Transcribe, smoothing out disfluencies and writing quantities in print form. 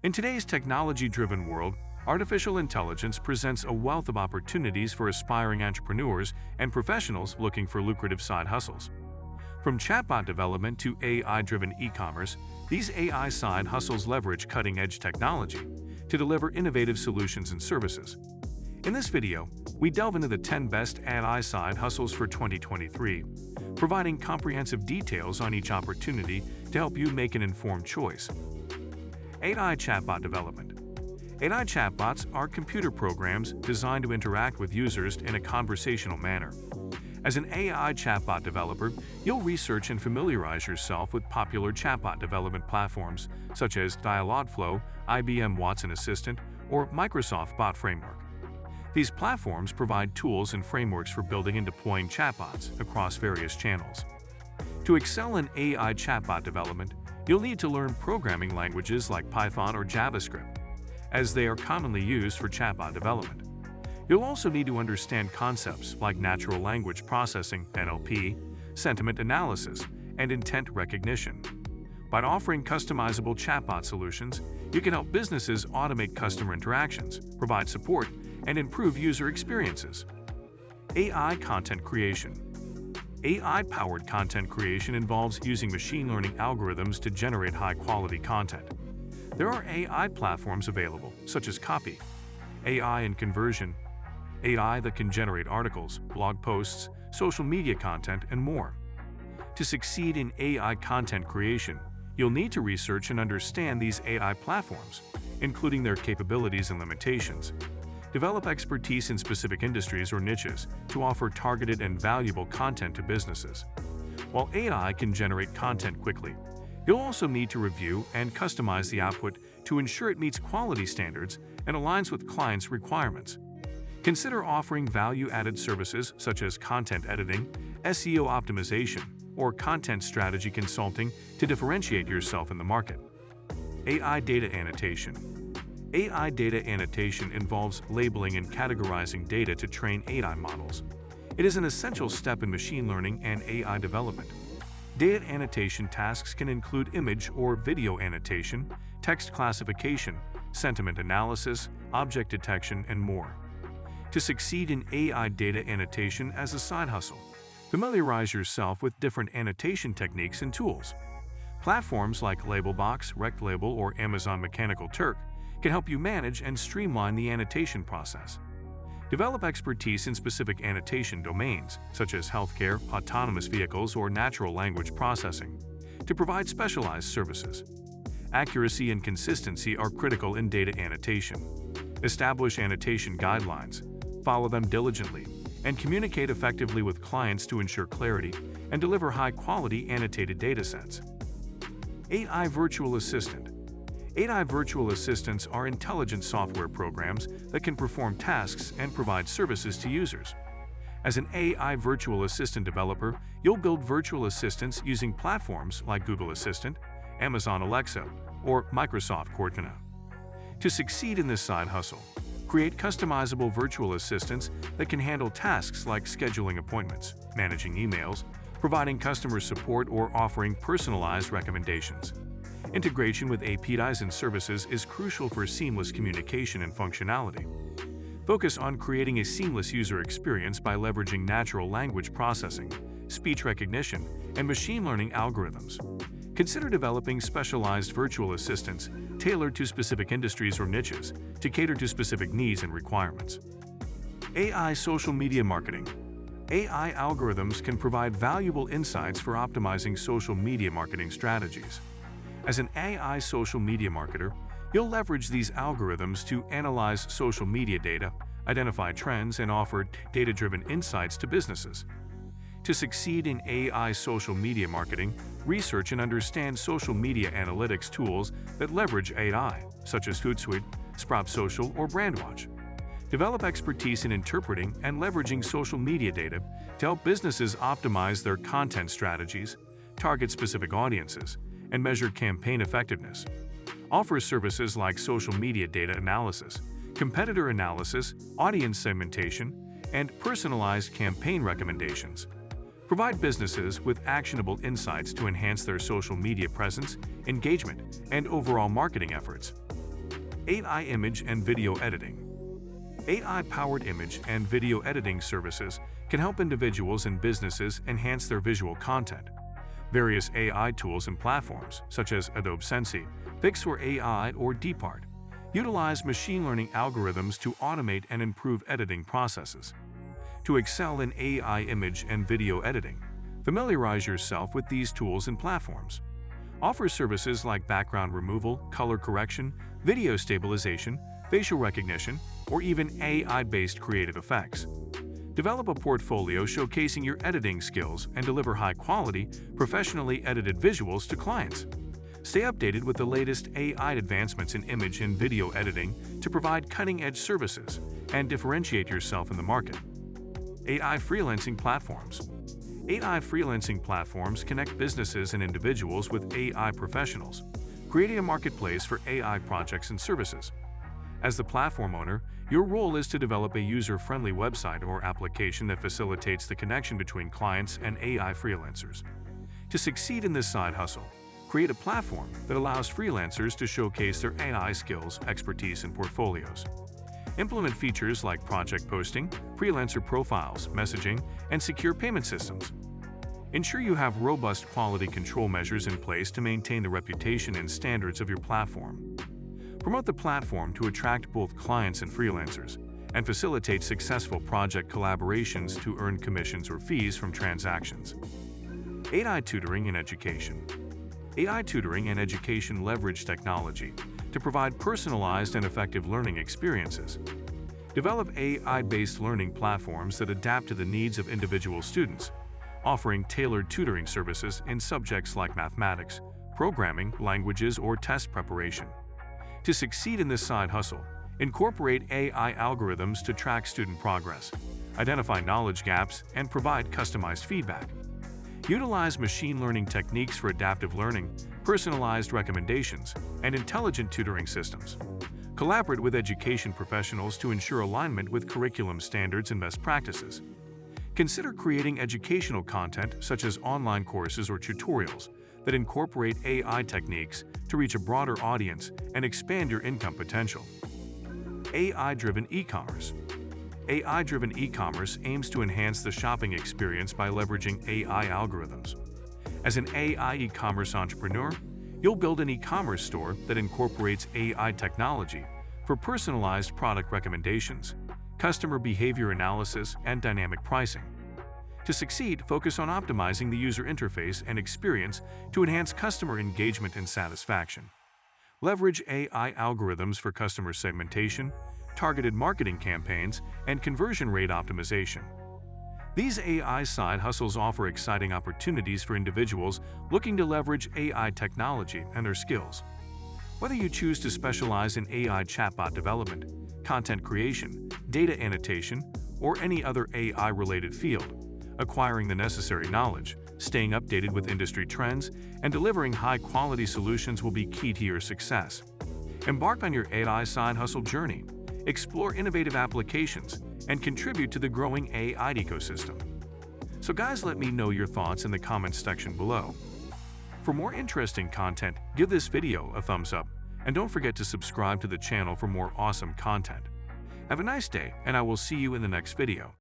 In today's technology-driven world, artificial intelligence presents a wealth of opportunities for aspiring entrepreneurs and professionals looking for lucrative side hustles. From chatbot development to AI-driven e-commerce, these AI side hustles leverage cutting-edge technology to deliver innovative solutions and services. In this video, we delve into the 10 best AI side hustles for 2023, providing comprehensive details on each opportunity to help you make an informed choice. AI chatbot development. AI chatbots are computer programs designed to interact with users in a conversational manner. As an AI chatbot developer, you'll research and familiarize yourself with popular chatbot development platforms such as Dialogflow, IBM Watson Assistant, or Microsoft Bot Framework. These platforms provide tools and frameworks for building and deploying chatbots across various channels. To excel in AI chatbot development, you'll need to learn programming languages like Python or JavaScript, as they are commonly used for chatbot development. You'll also need to understand concepts like natural language processing (NLP), sentiment analysis, and intent recognition. By offering customizable chatbot solutions, you can help businesses automate customer interactions, provide support, and improve user experiences. AI content creation. AI-powered content creation involves using machine learning algorithms to generate high-quality content. There are AI platforms available, such as Copy, AI and Conversion, AI that can generate articles, blog posts, social media content, and more. To succeed in AI content creation, you'll need to research and understand these AI platforms, including their capabilities and limitations. Develop expertise in specific industries or niches to offer targeted and valuable content to businesses. While AI can generate content quickly, you'll also need to review and customize the output to ensure it meets quality standards and aligns with clients' requirements. Consider offering value-added services such as content editing, SEO optimization, or content strategy consulting to differentiate yourself in the market. AI data annotation. AI data annotation involves labeling and categorizing data to train AI models. It is an essential step in machine learning and AI development. Data annotation tasks can include image or video annotation, text classification, sentiment analysis, object detection, and more. To succeed in AI data annotation as a side hustle, familiarize yourself with different annotation techniques and tools. Platforms like Labelbox, RectLabel, or Amazon Mechanical Turk can help you manage and streamline the annotation process. Develop expertise in specific annotation domains, such as healthcare, autonomous vehicles, or natural language processing, to provide specialized services. Accuracy and consistency are critical in data annotation. Establish annotation guidelines, follow them diligently, and communicate effectively with clients to ensure clarity and deliver high-quality annotated datasets. AI Virtual Assistant. AI virtual assistants are intelligent software programs that can perform tasks and provide services to users. As an AI virtual assistant developer, you'll build virtual assistants using platforms like Google Assistant, Amazon Alexa, or Microsoft Cortana. To succeed in this side hustle, create customizable virtual assistants that can handle tasks like scheduling appointments, managing emails, providing customer support, or offering personalized recommendations. Integration with APIs and services is crucial for seamless communication and functionality. Focus on creating a seamless user experience by leveraging natural language processing, speech recognition, and machine learning algorithms. Consider developing specialized virtual assistants tailored to specific industries or niches to cater to specific needs and requirements. AI social media marketing. AI algorithms can provide valuable insights for optimizing social media marketing strategies. As an AI social media marketer, you'll leverage these algorithms to analyze social media data, identify trends, and offer data-driven insights to businesses. To succeed in AI social media marketing, research and understand social media analytics tools that leverage AI, such as Hootsuite, Sprout Social, or Brandwatch. Develop expertise in interpreting and leveraging social media data to help businesses optimize their content strategies, target specific audiences, and measure campaign effectiveness. Offer services like social media data analysis, competitor analysis, audience segmentation, and personalized campaign recommendations. Provide businesses with actionable insights to enhance their social media presence, engagement, and overall marketing efforts. AI image and video editing. AI-powered image and video editing services can help individuals and businesses enhance their visual content. Various AI tools and platforms, such as Adobe Sensei, Pixar AI, or Deepart, utilize machine learning algorithms to automate and improve editing processes. To excel in AI image and video editing, familiarize yourself with these tools and platforms. Offer services like background removal, color correction, video stabilization, facial recognition, or even AI-based creative effects. Develop a portfolio showcasing your editing skills and deliver high-quality, professionally edited visuals to clients. Stay updated with the latest AI advancements in image and video editing to provide cutting-edge services and differentiate yourself in the market. AI freelancing platforms. AI freelancing platforms connect businesses and individuals with AI professionals, creating a marketplace for AI projects and services. As the platform owner, your role is to develop a user-friendly website or application that facilitates the connection between clients and AI freelancers. To succeed in this side hustle, create a platform that allows freelancers to showcase their AI skills, expertise, and portfolios. Implement features like project posting, freelancer profiles, messaging, and secure payment systems. Ensure you have robust quality control measures in place to maintain the reputation and standards of your platform. Promote the platform to attract both clients and freelancers, and facilitate successful project collaborations to earn commissions or fees from transactions. AI tutoring and education. AI tutoring and education leverage technology to provide personalized and effective learning experiences. Develop AI-based learning platforms that adapt to the needs of individual students, offering tailored tutoring services in subjects like mathematics, programming, languages, or test preparation. To succeed in this side hustle, incorporate AI algorithms to track student progress, identify knowledge gaps, and provide customized feedback. Utilize machine learning techniques for adaptive learning, personalized recommendations, and intelligent tutoring systems. Collaborate with education professionals to ensure alignment with curriculum standards and best practices. Consider creating educational content such as online courses or tutorials that incorporate AI techniques to reach a broader audience and expand your income potential. AI-driven e-commerce. AI-driven e-commerce aims to enhance the shopping experience by leveraging AI algorithms. As an AI e-commerce entrepreneur, you'll build an e-commerce store that incorporates AI technology for personalized product recommendations, customer behavior analysis, and dynamic pricing. To succeed, focus on optimizing the user interface and experience to enhance customer engagement and satisfaction. Leverage AI algorithms for customer segmentation, targeted marketing campaigns, and conversion rate optimization. These AI side hustles offer exciting opportunities for individuals looking to leverage AI technology and their skills. Whether you choose to specialize in AI chatbot development, content creation, data annotation, or any other AI-related field, acquiring the necessary knowledge, staying updated with industry trends, and delivering high-quality solutions will be key to your success. Embark on your AI side hustle journey, explore innovative applications, and contribute to the growing AI ecosystem. So guys, let me know your thoughts in the comments section below. For more interesting content, give this video a thumbs up, and don't forget to subscribe to the channel for more awesome content. Have a nice day, and I will see you in the next video.